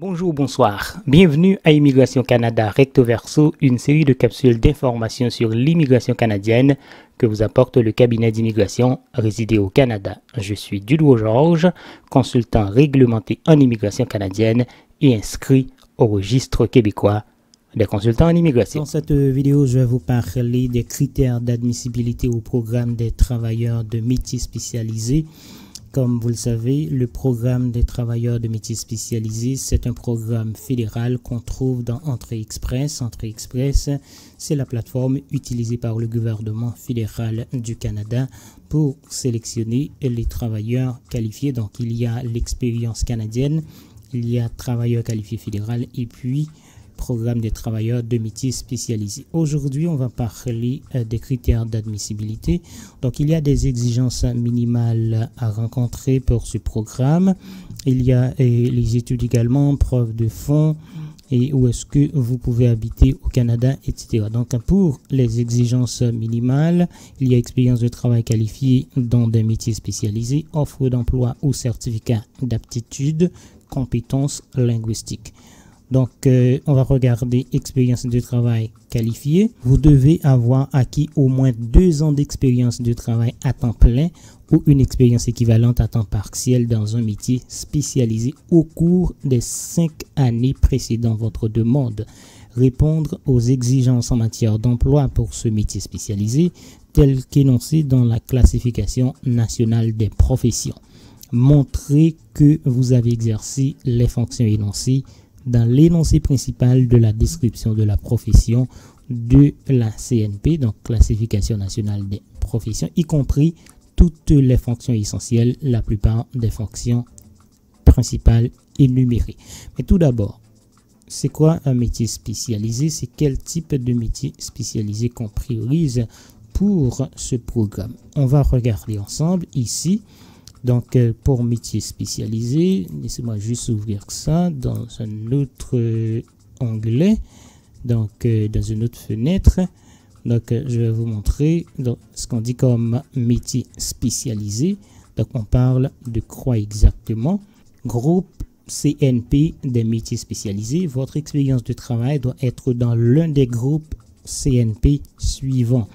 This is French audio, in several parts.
Bonjour, bonsoir. Bienvenue à Immigration Canada Recto Verso, une série de capsules d'informations sur l'immigration canadienne que vous apporte le cabinet d'immigration résidé au Canada. Je suis Dudou Georges, consultant réglementé en immigration canadienne et inscrit au registre québécois des consultants en immigration. Dans cette vidéo, je vais vous parler des critères d'admissibilité au programme des travailleurs de métiers spécialisés. Comme vous le savez, le programme des travailleurs de métiers spécialisés, c'est un programme fédéral qu'on trouve dans Entrée Express. Entrée Express, c'est la plateforme utilisée par le gouvernement fédéral du Canada pour sélectionner les travailleurs qualifiés. Donc, il y a l'expérience canadienne, il y a travailleurs qualifiés fédéral et puis programme des travailleurs de métiers spécialisés. Aujourd'hui, on va parler des critères d'admissibilité. Donc, il y a des exigences minimales à rencontrer pour ce programme. Il y a les études également, preuve de fonds et où est-ce que vous pouvez habiter au Canada, etc. Donc, pour les exigences minimales, il y a expérience de travail qualifiée dans des métiers spécialisés, offre d'emploi ou certificat d'aptitude, compétences linguistiques. Donc, on va regarder expérience de travail qualifiée. Vous devez avoir acquis au moins 2 ans d'expérience de travail à temps plein ou une expérience équivalente à temps partiel dans un métier spécialisé au cours des 5 années précédant votre demande. Répondre aux exigences en matière d'emploi pour ce métier spécialisé, tel qu'énoncé dans la classification nationale des professions. Montrer que vous avez exercé les fonctions énoncées dans l'énoncé principal de la description de la profession de la CNP, donc classification nationale des professions, y compris toutes les fonctions essentielles, la plupart des fonctions principales énumérées. Mais tout d'abord, c'est quoi un métier spécialisé? C'est quel type de métier spécialisé qu'on priorise pour ce programme? On va regarder ensemble ici. Donc, pour métier spécialisé, laissez-moi juste ouvrir ça dans un autre onglet, donc dans une autre fenêtre. Donc, je vais vous montrer donc, ce qu'on dit comme métier spécialisé. Donc, on parle de quoi exactement? Groupe CNP des métiers spécialisés. Votre expérience de travail doit être dans l'un des groupes CNP suivants.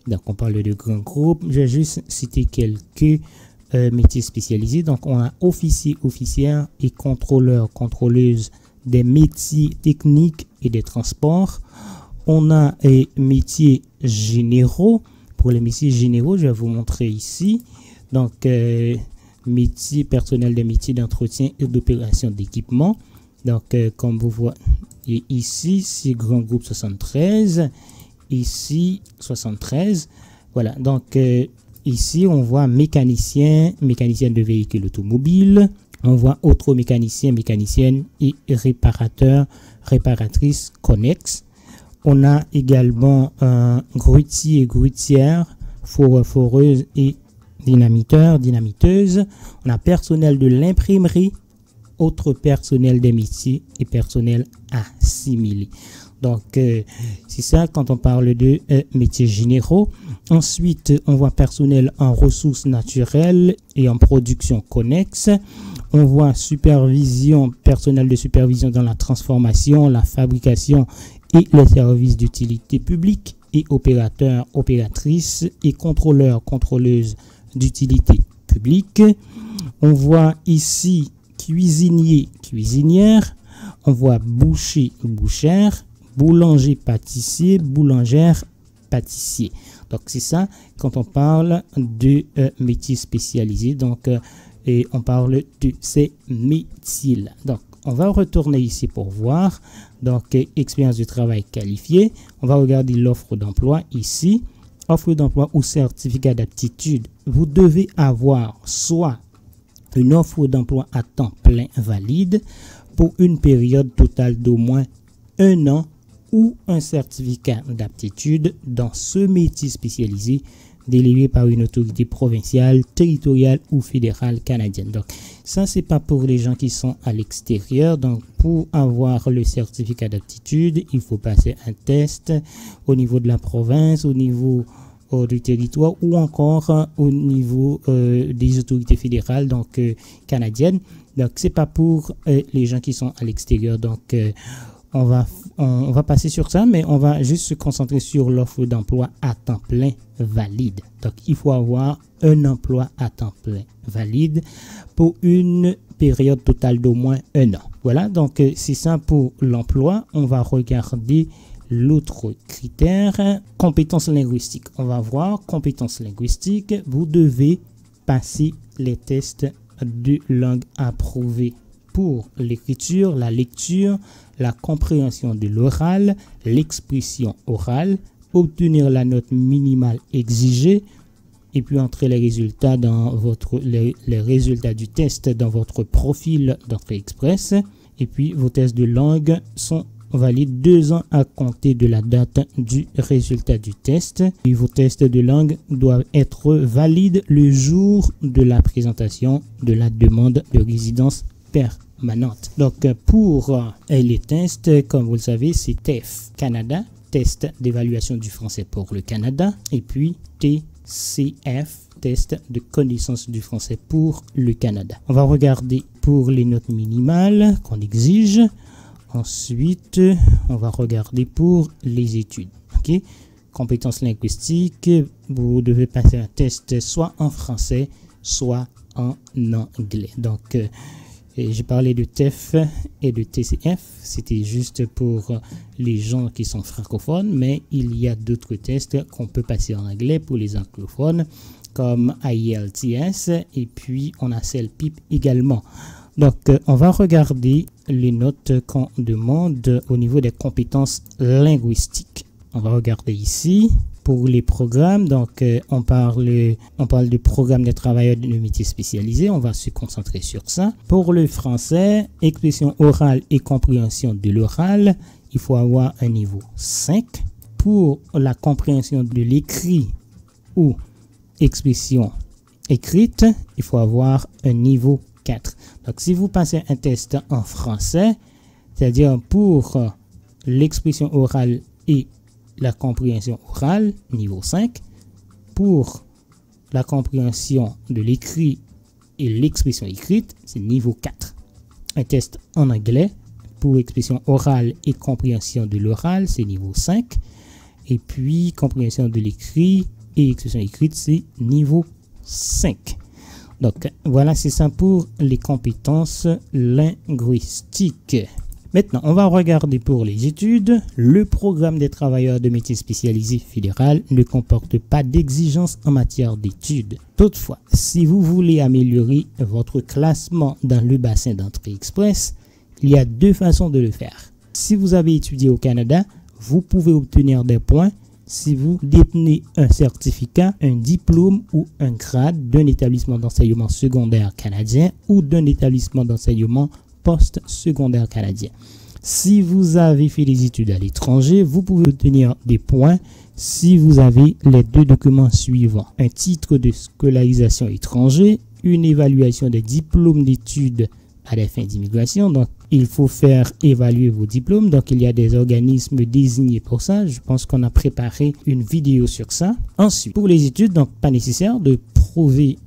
Donc, on parle de grands groupes. Je vais juste citer quelques métiers spécialisés. Donc, on a officier, officière et contrôleur, contrôleuse des métiers techniques et des transports. On a métiers généraux. Pour les métiers généraux, je vais vous montrer ici. Donc, métier personnel des métiers d'entretien et d'opération d'équipement. Donc, comme vous voyez ici, c'est grand groupe 73. Ici, 73. Voilà. Donc, ici, on voit mécanicien, mécanicienne de véhicules automobiles. On voit autres mécaniciens, mécaniciennes et réparateurs, réparatrices connexes. On a également un grutier et grutière, foreur, foreuse et dynamiteur, dynamiteuse. On a personnel de l'imprimerie, autres personnel des métiers et personnel assimilé. Donc, c'est ça quand on parle de métiers généraux. Ensuite, on voit personnel en ressources naturelles et en production connexe. On voit supervision, personnel de supervision dans la transformation, la fabrication et les services d'utilité publique et opérateurs, opératrices et contrôleurs, contrôleuses d'utilité publique. On voit ici cuisinier, cuisinière. On voit boucher, bouchère. Boulanger, pâtissier, boulangère, pâtissier. Donc, c'est ça quand on parle de métiers spécialisés. Donc, et on parle de ces métiers-là. Donc, on va retourner ici pour voir. Donc, expérience de travail qualifiée. On va regarder l'offre d'emploi ici. Offre d'emploi ou certificat d'aptitude. Vous devez avoir soit une offre d'emploi à temps plein valide pour une période totale d'au moins 1 an ou un certificat d'aptitude dans ce métier spécialisé délivré par une autorité provinciale, territoriale ou fédérale canadienne. Donc, ça, c'est pas pour les gens qui sont à l'extérieur. Donc, pour avoir le certificat d'aptitude, il faut passer un test au niveau de la province, au niveau hors du territoire ou encore au niveau des autorités fédérales, donc canadiennes. Donc, c'est pas pour les gens qui sont à l'extérieur. Donc, on va passer sur ça, mais on va juste se concentrer sur l'offre d'emploi à temps plein valide. Donc, il faut avoir un emploi à temps plein valide pour une période totale d'au moins 1 an. Voilà, donc c'est ça pour l'emploi. On va regarder l'autre critère, compétences linguistiques. On va voir compétences linguistiques. Vous devez passer les tests de langue approuvés pour l'écriture, la lecture, la compréhension de l'oral, l'expression orale, obtenir la note minimale exigée et puis entrer les résultats les résultats du test dans votre profil d'entrée express. Et puis vos tests de langue sont valides 2 ans à compter de la date du résultat du test. Et vos tests de langue doivent être valides le jour de la présentation de la demande de résidence permanente. Donc pour les tests, comme vous le savez, c'est TEF Canada, test d'évaluation du français pour le Canada, et puis TCF, test de connaissance du français pour le Canada. On va regarder pour les notes minimales qu'on exige. Ensuite, on va regarder pour les études. Ok, compétences linguistiques, vous devez passer un test soit en français, soit en anglais. Donc, j'ai parlé de TEF et de TCF. C'était juste pour les gens qui sont francophones, mais il y a d'autres tests qu'on peut passer en anglais pour les anglophones, comme IELTS, et puis on a CELPIP également. Donc, on va regarder les notes qu'on demande au niveau des compétences linguistiques. On va regarder ici pour les programmes. Donc, on parle de programme des travailleurs de métiers spécialisés. On va se concentrer sur ça. Pour le français, expression orale et compréhension de l'oral, il faut avoir un niveau 5. Pour la compréhension de l'écrit ou expression écrite, il faut avoir un niveau 4. Donc, si vous passez un test en français, c'est-à-dire pour l'expression orale et la compréhension orale, niveau 5. Pour la compréhension de l'écrit et l'expression écrite, c'est niveau 4. Un test en anglais pour expression orale et compréhension de l'oral, c'est niveau 5. Et puis, compréhension de l'écrit et expression écrite, c'est niveau 5. Donc, voilà, c'est ça pour les compétences linguistiques. Maintenant, on va regarder pour les études. Le programme des travailleurs de métiers spécialisés fédéral ne comporte pas d'exigence en matière d'études. Toutefois, si vous voulez améliorer votre classement dans le bassin d'entrée express, il y a 2 façons de le faire. Si vous avez étudié au Canada, vous pouvez obtenir des points si vous détenez un certificat, un diplôme ou un grade d'un établissement d'enseignement secondaire canadien ou d'un établissement d'enseignement post-secondaire canadien. Si vous avez fait des études à l'étranger, vous pouvez obtenir des points si vous avez les 2 documents suivants. Un titre de scolarisation étranger, une évaluation des diplômes d'études à des fins d'immigration. Donc, il faut faire évaluer vos diplômes. Donc, il y a des organismes désignés pour ça. Je pense qu'on a préparé une vidéo sur ça. Ensuite, pour les études, donc pas nécessaire de prouver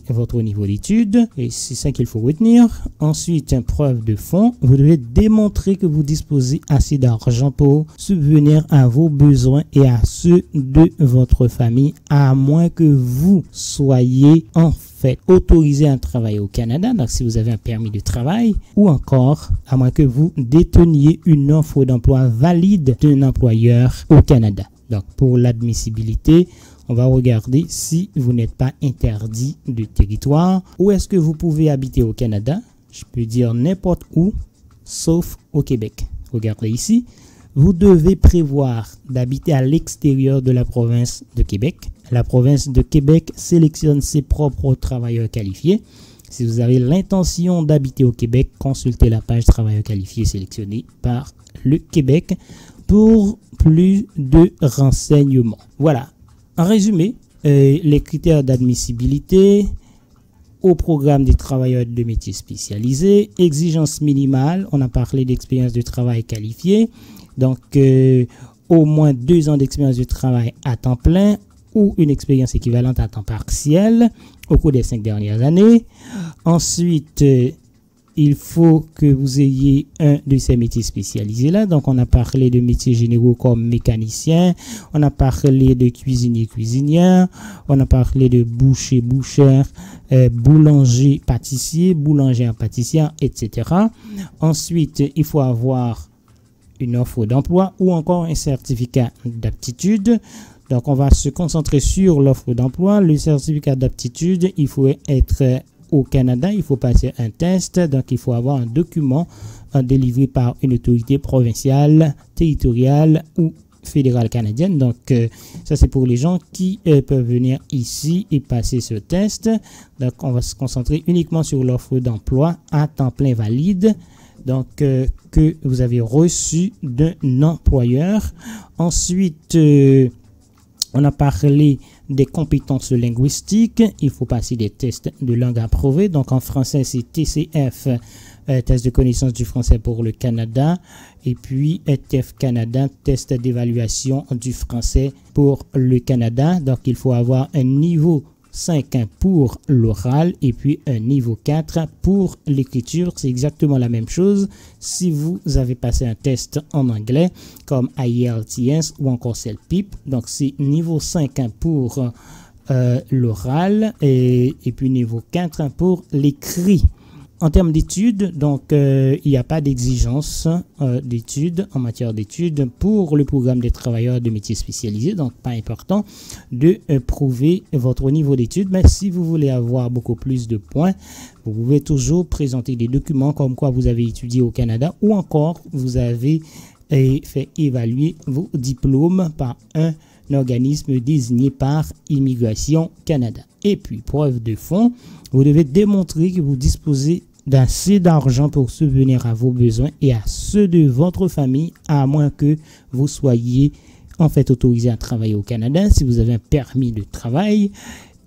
votre niveau d'études. Et c'est ça qu'il faut retenir. Ensuite, une preuve de fonds. Vous devez démontrer que vous disposez assez d'argent pour subvenir à vos besoins et à ceux de votre famille, à moins que vous soyez en fait autorisé à travailler au Canada, donc si vous avez un permis de travail, ou encore à moins que vous déteniez une offre d'emploi valide d'un employeur au Canada. Donc pour l'admissibilité, on va regarder si vous n'êtes pas interdit de territoire. Où est-ce que vous pouvez habiter au Canada? Je peux dire n'importe où, sauf au Québec. Regardez ici. Vous devez prévoir d'habiter à l'extérieur de la province de Québec. La province de Québec sélectionne ses propres travailleurs qualifiés. Si vous avez l'intention d'habiter au Québec, consultez la page travailleurs qualifiés sélectionnés par le Québec pour plus de renseignements. Voilà. En résumé, les critères d'admissibilité au programme des travailleurs de métiers spécialisés, exigences minimales, on a parlé d'expérience de travail qualifiée, donc au moins 2 ans d'expérience de travail à temps plein, ou une expérience équivalente à temps partiel au cours des 5 dernières années. Ensuite, il faut que vous ayez un de ces métiers spécialisés là. Donc, on a parlé de métiers généraux comme mécanicien, on a parlé de cuisinier, cuisinière, on a parlé de boucher, boucheur, boulanger, pâtissier, boulangère, pâtissière, etc. Ensuite, il faut avoir une offre d'emploi ou encore un certificat d'aptitude. Donc, on va se concentrer sur l'offre d'emploi. Le certificat d'aptitude, il faut être au Canada, il faut passer un test, donc il faut avoir un document délivré par une autorité provinciale, territoriale ou fédérale canadienne. Donc ça c'est pour les gens qui peuvent venir ici et passer ce test. Donc on va se concentrer uniquement sur l'offre d'emploi à temps plein valide, donc que vous avez reçu d'un employeur. Ensuite, on a parlé des compétences linguistiques. Il faut passer des tests de langue approuvés. Donc, en français, c'est TCF, test de connaissance du français pour le Canada. Et puis, TF Canada, test d'évaluation du français pour le Canada. Donc, il faut avoir un niveau 5 pour l'oral et puis un niveau 4 pour l'écriture. C'est exactement la même chose si vous avez passé un test en anglais comme IELTS ou encore CELPIP. Donc c'est niveau 5 pour l'oral et puis niveau 4 pour l'écrit. En termes d'études, donc il n'y a pas d'exigence d'études en matière d'études pour le programme des travailleurs de métiers spécialisés, donc pas important de prouver votre niveau d'études, mais si vous voulez avoir beaucoup plus de points, vous pouvez toujours présenter des documents comme quoi vous avez étudié au Canada ou encore vous avez fait évaluer vos diplômes par un organisme désigné par Immigration Canada. Et puis, preuve de fond, vous devez démontrer que vous disposez d'assez d'argent pour subvenir à vos besoins et à ceux de votre famille, à moins que vous soyez en fait autorisé à travailler au Canada, si vous avez un permis de travail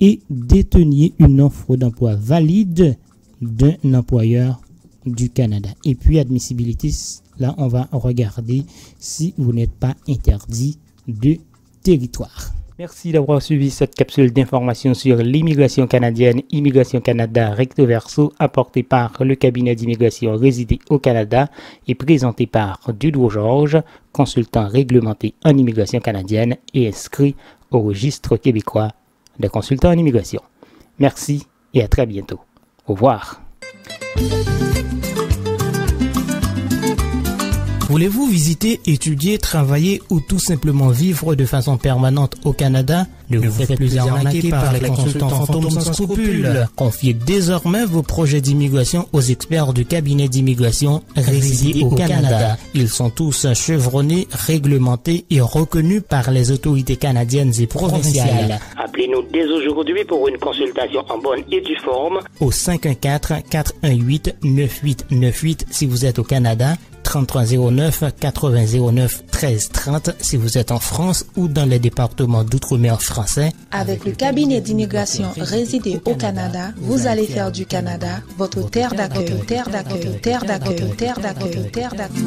et déteniez une offre d'emploi valide d'un employeur du Canada. Et puis admissibilité, là on va regarder si vous n'êtes pas interdit de territoire. Merci d'avoir suivi cette capsule d'information sur l'immigration canadienne, Immigration Canada recto verso, apportée par le cabinet d'immigration résidé au Canada et présentée par Dudo Georges, consultant réglementé en immigration canadienne et inscrit au registre québécois de consultants en immigration. Merci et à très bientôt. Au revoir. Voulez-vous visiter, étudier, travailler ou tout simplement vivre de façon permanente au Canada? Ne vous faites plus arnaquer par les consultants fantômes sans scrupules. Confiez désormais vos projets d'immigration aux experts du cabinet d'immigration résidé au Canada. Ils sont tous chevronnés, réglementés et reconnus par les autorités canadiennes et provinciales. Appelez-nous dès aujourd'hui pour une consultation en bonne et due forme au 514-418-9898 si vous êtes au Canada, 3309-8009-1330 si vous êtes en France ou dans les départements d'outre-mer français. Avec le cabinet d'immigration résidé au Canada, vous allez faire du Canada votre terre d'accueil, terre d'accueil, terre d'accueil, terre d'accueil, terre d'accueil.